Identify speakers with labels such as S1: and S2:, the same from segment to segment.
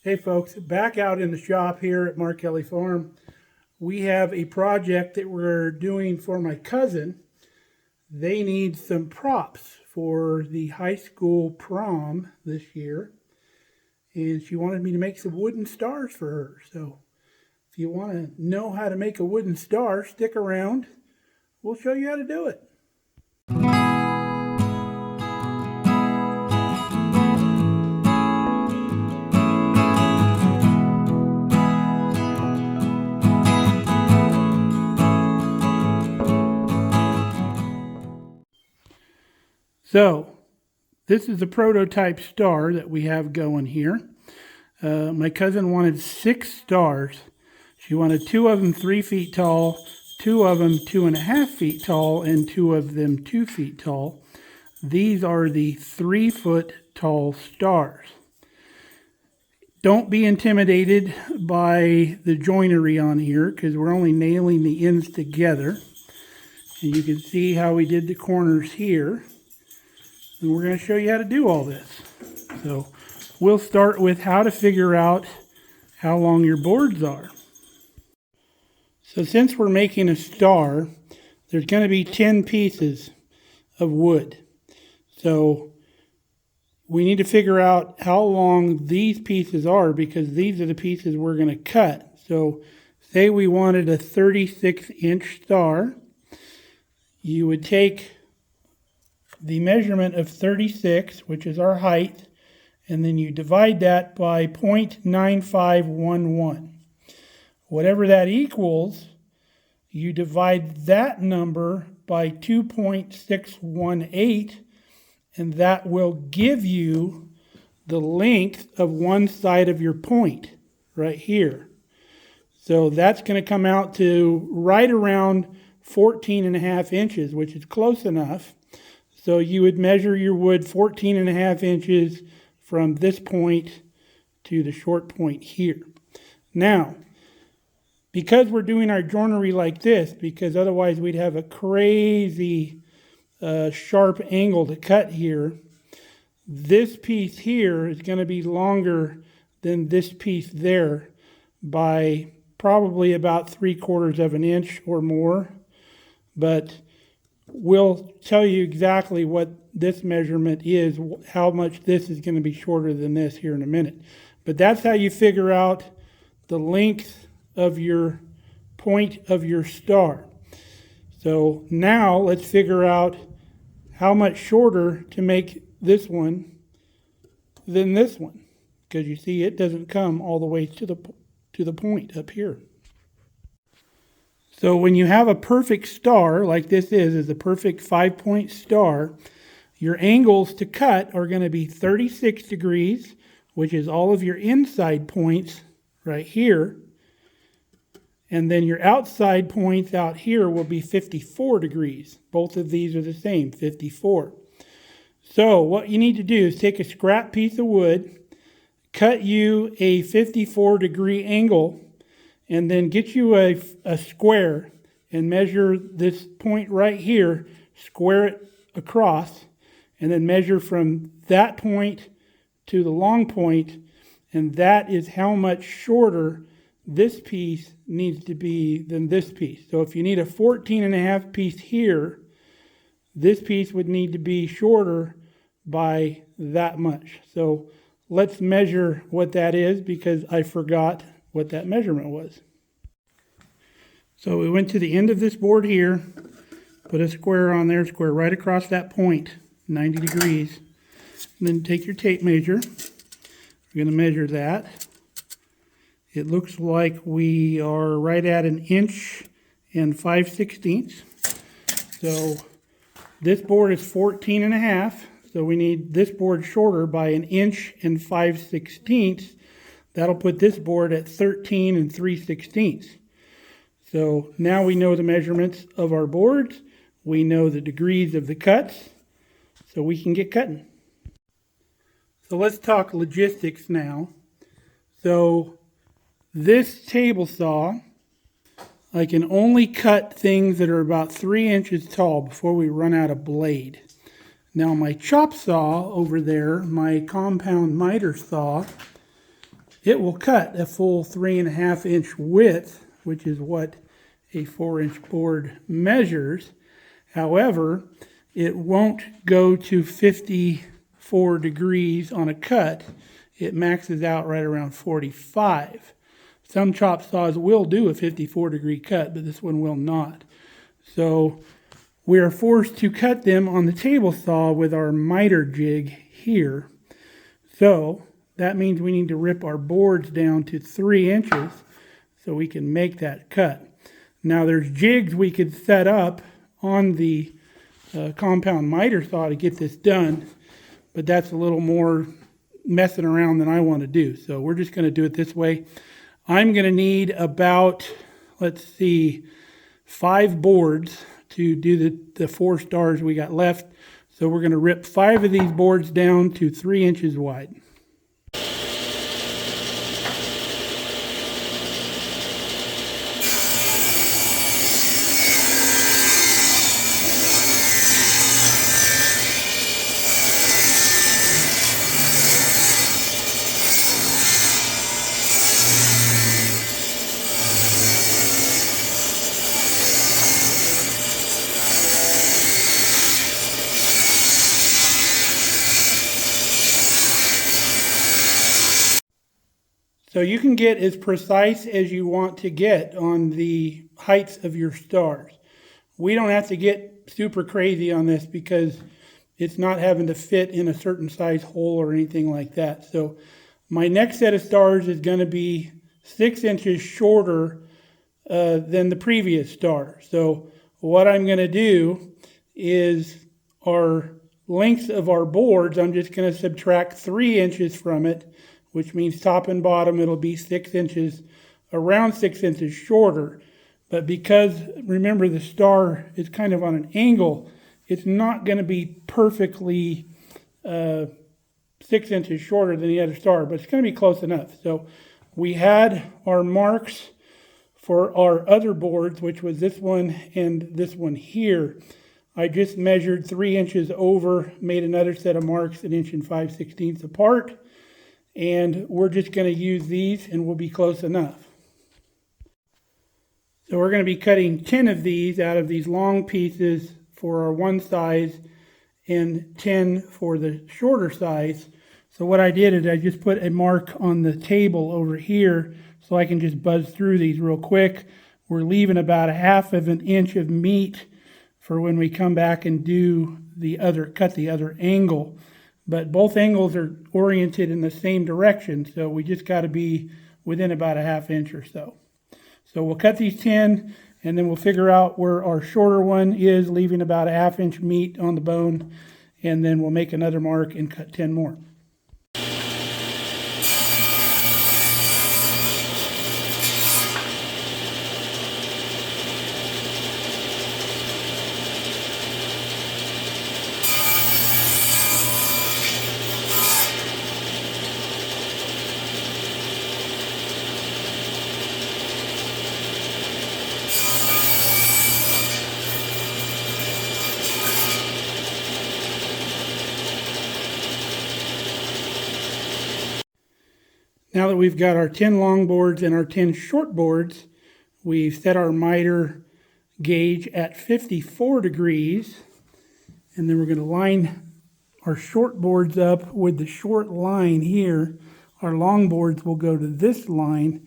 S1: Hey folks, back out in the shop here at Mark Kelly Farm. We have a project that we're doing for my cousin. They need some props for the high school prom this year. And she wanted me to make some wooden stars for her. So if you want to know how to make a wooden star, stick around. We'll show you how to do it. So, this is a prototype star that we have going here. My cousin wanted 6 stars. She wanted 2 of them 3 feet tall, 2 of them 2.5 feet tall, and 2 of them 2 feet tall. These are the 3-foot tall stars. Don't be intimidated by the joinery on here because we're only nailing the ends together. And you can see how we did the corners here. And we're going to show you how to do all this. So we'll start with how to figure out how long your boards are. So since we're making a star, there's going to be 10 pieces of wood. So we need to figure out how long these pieces are because these are the pieces we're going to cut. So say we wanted a 36-inch star. You would take the measurement of 36, which is our height, and then you divide that by 0.9511. Whatever that equals, you divide that number by 2.618, and that will give you the length of one side of your point right here. So that's going to come out to right around 14.5 inches, which is close enough. So you would measure your wood 14.5 inches from this point to the short point here. Now, because we're doing our joinery like this, because otherwise we'd have a crazy sharp angle to cut here, this piece here is going to be longer than this piece there by probably about 3/4 of an inch or more. But we'll tell you exactly what this measurement is, how much this is going to be shorter than this here in a minute. But that's how you figure out the length of your point of your star. So now let's figure out how much shorter to make this one than this one. Because you see it doesn't come all the way to the point up here. So when you have a perfect star, like this is a perfect 5-point star, your angles to cut are going to be 36 degrees, which is all of your inside points right here. And then your outside points out here will be 54 degrees. Both of these are the same, 54. So what you need to do is take a scrap piece of wood, cut you a 54-degree angle, and then get you a square and measure this point right here, square it across, and then measure from that point to the long point, and that is how much shorter this piece needs to be than this piece. So if you need a 14.5 piece here, this piece would need to be shorter by that much. So let's measure what that is because I forgot what that measurement was. So we went to the end of this board here, put a square on there, square right across that point, 90 degrees. And then take your tape measure. We're going to measure that. It looks like we are right at 1 5/16 inches. So this board is 14.5. So we need this board shorter by 1 5/16 inches. That'll put this board at 13 3/16. So now we know the measurements of our boards. We know the degrees of the cuts. So we can get cutting. So let's talk logistics now. So this table saw, I can only cut things that are about 3 inches tall before we run out of blade. Now my chop saw over there, my compound miter saw, it will cut a full 3.5 inch width, which is what a 4-inch board measures. However, it won't go to 54 degrees on a cut. It maxes out right around 45. Some chop saws will do a 54 degree cut, but this one will not. So we are forced to cut them on the table saw with our miter jig here. So that means we need to rip our boards down to 3 inches so we can make that cut. Now there's jigs we could set up on the compound miter saw to get this done, but that's a little more messing around than I want to do. So we're just going to do it this way. I'm going to need about, let's see, 5 boards to do the 4 stars we got left. So we're going to rip 5 of these boards down to 3 inches wide. So you can get as precise as you want to get on the heights of your stars. We don't have to get super crazy on this because it's not having to fit in a certain size hole or anything like that. So my next set of stars is going to be 6 inches shorter than the previous star. So what I'm going to do is our length of our boards, I'm just going to subtract 3 inches from it, which means top and bottom it'll be 6 inches, around 6 inches shorter. But because, remember, the star is kind of on an angle, it's not going to be perfectly 6 inches shorter than the other star, but it's going to be close enough. So we had our marks for our other boards, which was this one and this one here. I just measured 3 inches over, made another set of marks 1 5/16 inches apart. And we're just going to use these and we'll be close enough. So we're going to be cutting 10 of these out of these long pieces for our one size and 10 for the shorter size. So what I did is I just put a mark on the table over here so I can just buzz through these real quick. We're leaving about 1/2 inch of meat for when we come back and do cut the other angle. But both angles are oriented in the same direction, so we just got to be within about 1/2 inch or so. So we'll cut these 10, and then we'll figure out where our shorter one is, leaving about 1/2 inch meat on the bone, and then we'll make another mark and cut 10 more. Now that we've got our 10 long boards and our 10 short boards, we've set our miter gauge at 54 degrees. And then we're going to line our short boards up with the short line here. Our long boards will go to this line.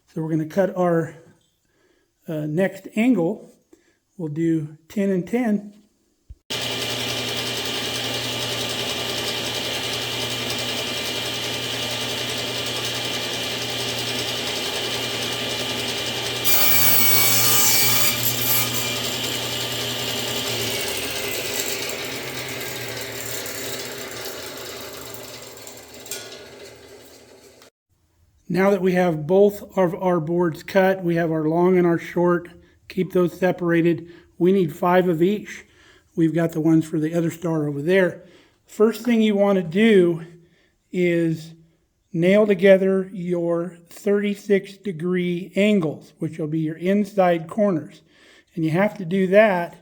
S1: So we're going to cut our next angle. We'll do 10 and 10. Now that we have both of our boards cut, we have our long and our short, keep those separated. We need 5 of each. We've got the ones for the other star over there. First thing you want to do is nail together your 36-degree angles, which will be your inside corners. And you have to do that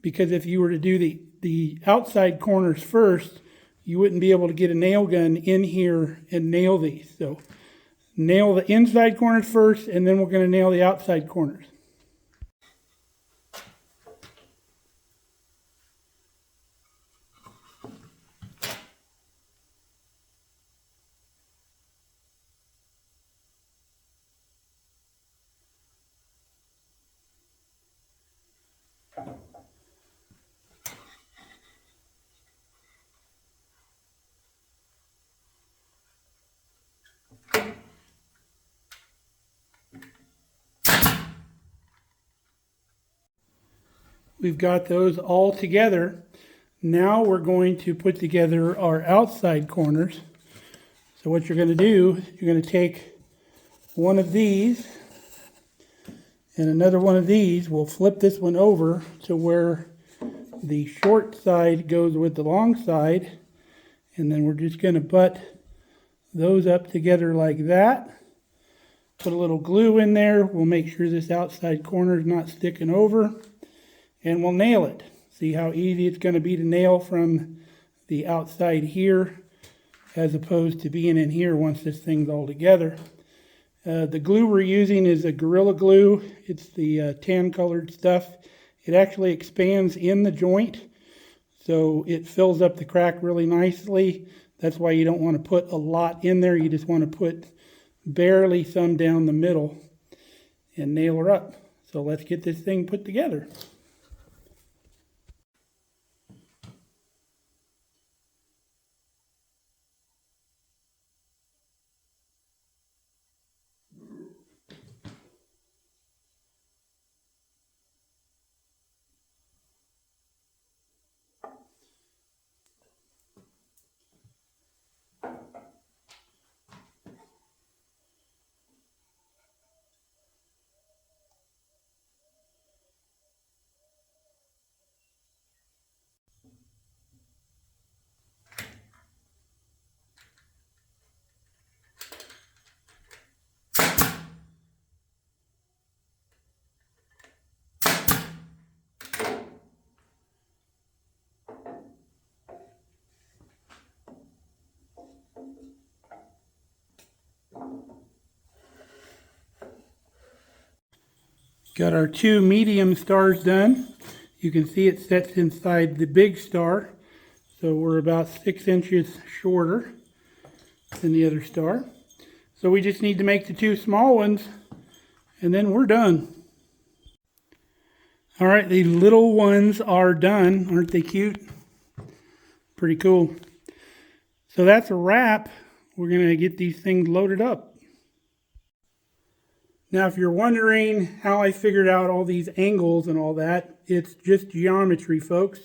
S1: because if you were to do the outside corners first, you wouldn't be able to get a nail gun in here and nail these. So nail the inside corners first, and then we're going to nail the outside corners. We've got those all together. Now we're going to put together our outside corners. So what you're going to do, you're going to take one of these and another one of these. We'll flip this one over to where the short side goes with the long side. And then we're just going to butt those up together like that. Put a little glue in there. We'll make sure this outside corner is not sticking over. And we'll nail it. See how easy it's going to be to nail from the outside here as opposed to being in here once this thing's all together. The glue we're using is a Gorilla Glue. It's the tan colored stuff. It actually expands in the joint, so it fills up the crack really nicely. That's why you don't want to put a lot in there. You just want to put barely some down the middle and nail her up. So let's get this thing put together. Got our two medium stars done. You can see it sets inside the big star. So we're about 6 inches shorter than the other star. So we just need to make the two small ones and then we're done. All right, the little ones are done. Aren't they cute? Pretty cool. So that's a wrap. We're going to get these things loaded up. Now, if you're wondering how I figured out all these angles and all that, it's just geometry, folks.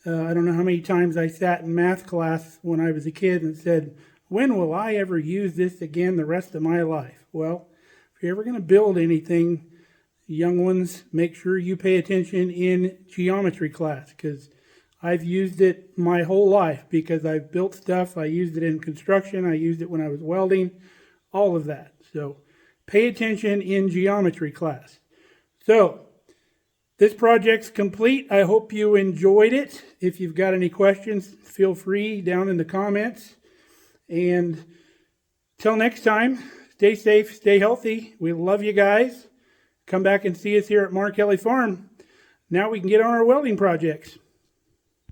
S1: I don't know how many times I sat in math class when I was a kid and said, when will I ever use this again the rest of my life? Well, if you're ever going to build anything, young ones, make sure you pay attention in geometry class, because I've used it my whole life because I've built stuff. I used it in construction. I used it when I was welding, all of that. So pay attention in geometry class. So this project's complete. I hope you enjoyed it. If you've got any questions, feel free down in the comments. And till next time, stay safe, stay healthy. We love you guys. Come back and see us here at Mark Kelly Farm. Now we can get on our welding projects.